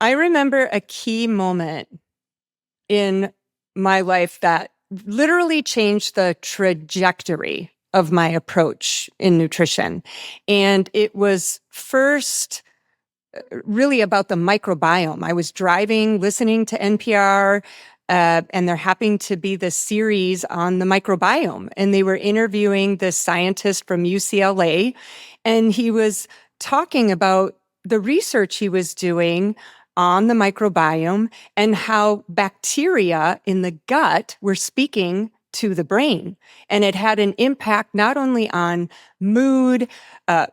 I remember a key moment in my life that literally changed the trajectory of my approach in nutrition. And it was first really about the microbiome. I was driving, listening to NPR, and there happened to be this series on the microbiome. And they were interviewing this scientist from UCLA, and he was talking about the research he was doing on the microbiome and how bacteria in the gut were speaking to the brain. And it had an impact not only on mood, uh,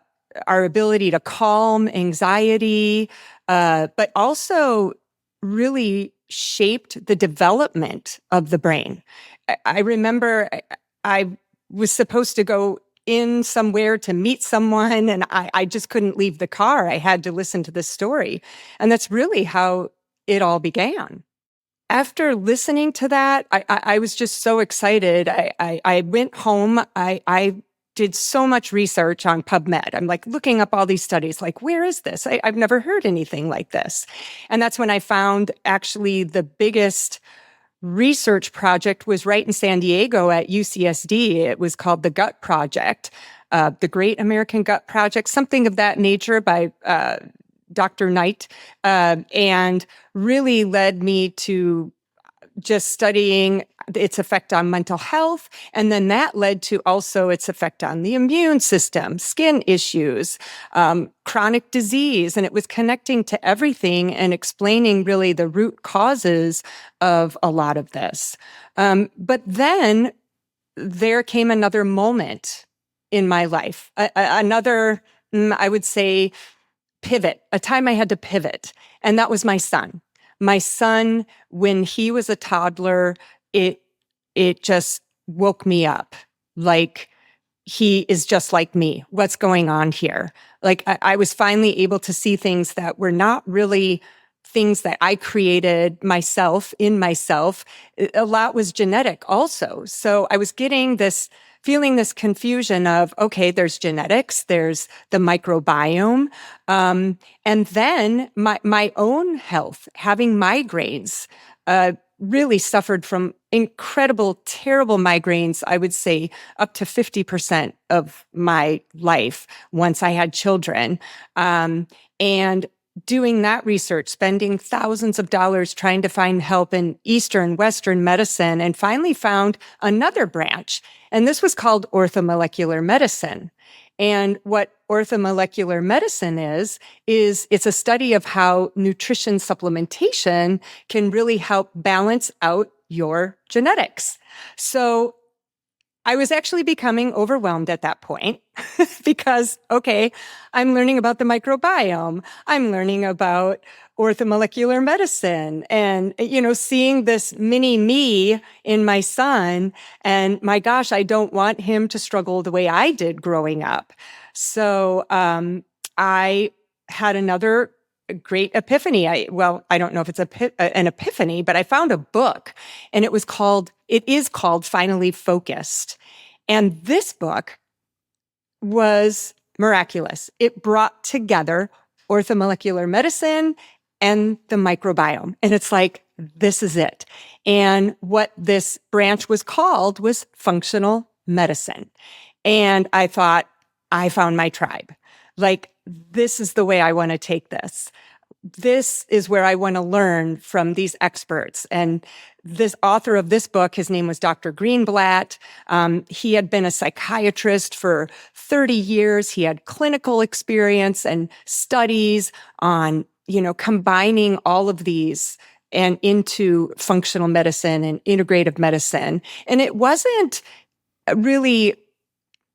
our ability to calm anxiety, but also really shaped the development of the brain. I remember I was supposed to go in somewhere to meet someone, and I just couldn't leave the car. I had to listen to this story. And that's really how it all began. After listening to that, I was just so excited. I went home. I did so much research on PubMed. I'm like looking up all these studies, like, where is this? I've never heard anything like this. And that's when I found actually the biggest research project was right in San Diego at UCSD. It was called the Gut Project, the Great American Gut Project, something of that nature by Dr. Knight, and really led me to just studying its effect on mental health. And then that led to also its effect on the immune system, skin issues, chronic disease. And it was connecting to everything and explaining really the root causes of a lot of this. But then there came another moment in my life, another, I would say, pivot, a time I had to pivot. And that was my son. My son, when he was a toddler, it just woke me up. Like, he is just like me. What's going on here? Like, I was finally able to see things that were not really things that I created myself, in myself. A lot was genetic also. So I was feeling this confusion of, okay, there's genetics, there's the microbiome, and then my own health, having migraines, really suffered from incredible, terrible migraines, I would say up to 50% of my life once I had children. And doing that research, spending thousands of dollars trying to find help in Eastern, Western medicine, and finally found another branch. And this was called orthomolecular medicine. And what orthomolecular medicine is it's a study of how nutrition supplementation can really help balance out your genetics. So I was actually becoming overwhelmed at that point because, okay, I'm learning about the microbiome. I'm learning about orthomolecular medicine and, seeing this mini me in my son. And my gosh, I don't want him to struggle the way I did growing up. So I had another great epiphany. I don't know if it's an epiphany, but I found a book and it is called Finally Focused. And this book was miraculous. It brought together orthomolecular medicine and the microbiome. And it's like, this is it. And what this branch was called was functional medicine. And I thought, I found my tribe. Like, this is the way I want to take this. This is where I want to learn from these experts. And this author of this book, his name was Dr. Greenblatt. He had been a psychiatrist for 30 years. He had clinical experience and studies on, combining all of these and into functional medicine and integrative medicine. And it wasn't really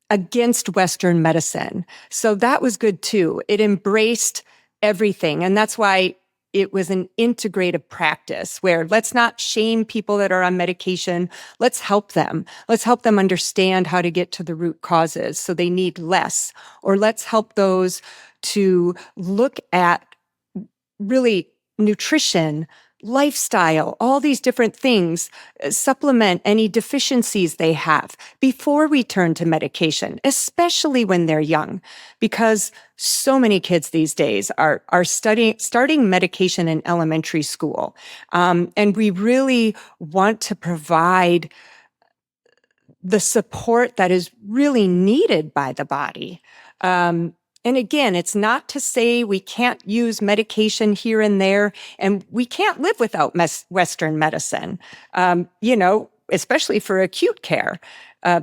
against Western medicine. So that was good too. It embraced everything. And that's why it was an integrative practice where let's not shame people that are on medication. Let's help them. Let's help them understand how to get to the root causes so they need less. Or let's help those to look at really nutrition lifestyle, all these different things, supplement any deficiencies they have before we turn to medication, especially when they're young, because so many kids these days are starting medication in elementary school. And we really want to provide the support that is really needed by the body. And again, it's not to say we can't use medication here and there, and we can't live without Western medicine, especially for acute care.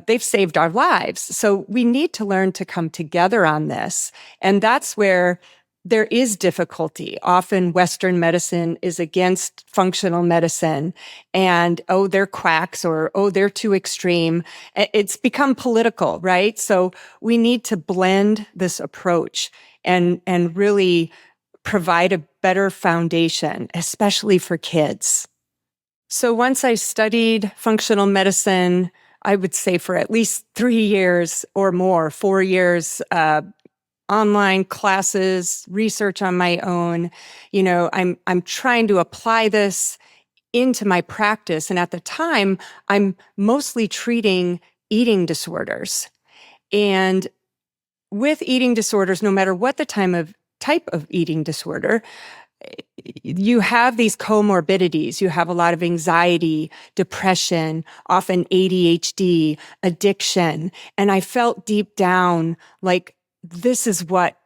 They've saved our lives. So we need to learn to come together on this. And that's where there is difficulty. Often Western medicine is against functional medicine and, oh, they're quacks or, oh, they're too extreme. It's become political, right? So we need to blend this approach and really provide a better foundation, especially for kids. So once I studied functional medicine, I would say for at least 3 years or more, 4 years, online classes, research on my own. I'm trying to apply this into my practice. And at the time, I'm mostly treating eating disorders. And with eating disorders, no matter what the type of eating disorder, you have these comorbidities. You have a lot of anxiety, depression, often ADHD, addiction. And I felt deep down like this is what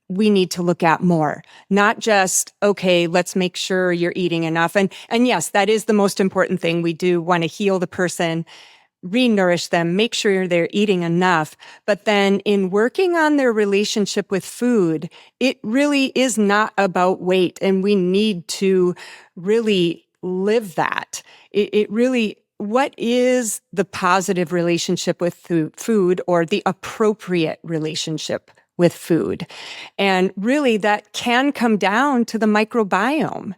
we need to look at more, not just, okay, let's make sure you're eating enough. And yes, that is the most important thing. We do want to heal the person, re-nourish them, make sure they're eating enough. But then in working on their relationship with food, it really is not about weight. And we need to really live that. It really, what is the positive relationship with food or the appropriate relationship with food? And really that can come down to the microbiome.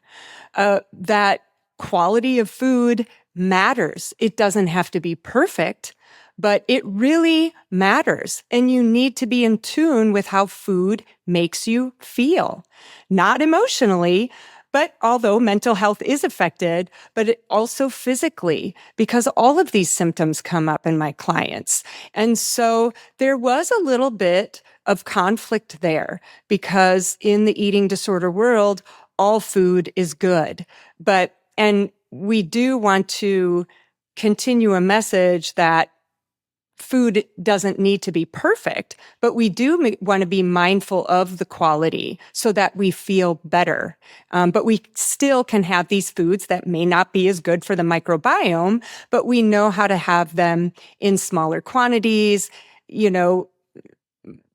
That quality of food matters. It doesn't have to be perfect, but it really matters. And you need to be in tune with how food makes you feel, not emotionally, but although mental health is affected, but it also physically, because all of these symptoms come up in my clients. And so there was a little bit of conflict there because in the eating disorder world, all food is good. And we do want to continue a message that food doesn't need to be perfect, but we do want to be mindful of the quality so that we feel better. But we still can have these foods that may not be as good for the microbiome, but we know how to have them in smaller quantities,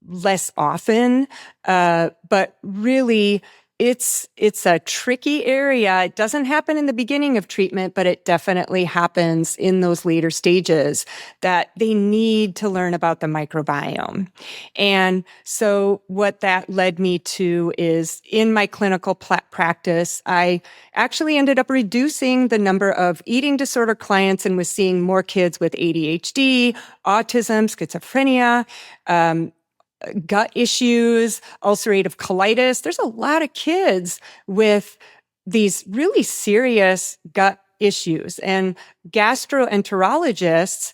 less often. But really, it's a tricky area. It doesn't happen in the beginning of treatment, but it definitely happens in those later stages that they need to learn about the microbiome. And so what that led me to is in my clinical practice, I actually ended up reducing the number of eating disorder clients and was seeing more kids with ADHD, autism, schizophrenia, gut issues, ulcerative colitis. There's a lot of kids with these really serious gut issues. And gastroenterologists,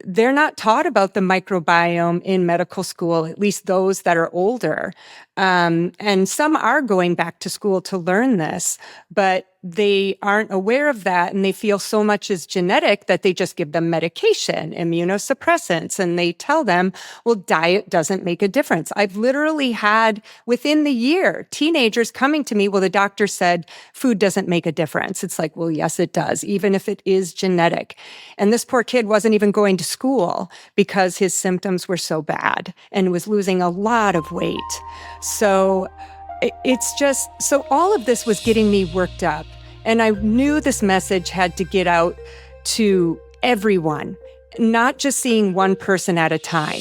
they're not taught about the microbiome in medical school, at least those that are older. And some are going back to school to learn this, but they aren't aware of that. And they feel so much is genetic that they just give them medication, immunosuppressants, and they tell them, well, diet doesn't make a difference. I've literally had within the year, teenagers coming to me, well, the doctor said food doesn't make a difference. It's like, well, yes, it does, even if it is genetic. And this poor kid wasn't even going to school because his symptoms were so bad and was losing a lot of weight. So it's just, so all of this was getting me worked up. And I knew this message had to get out to everyone, not just seeing one person at a time.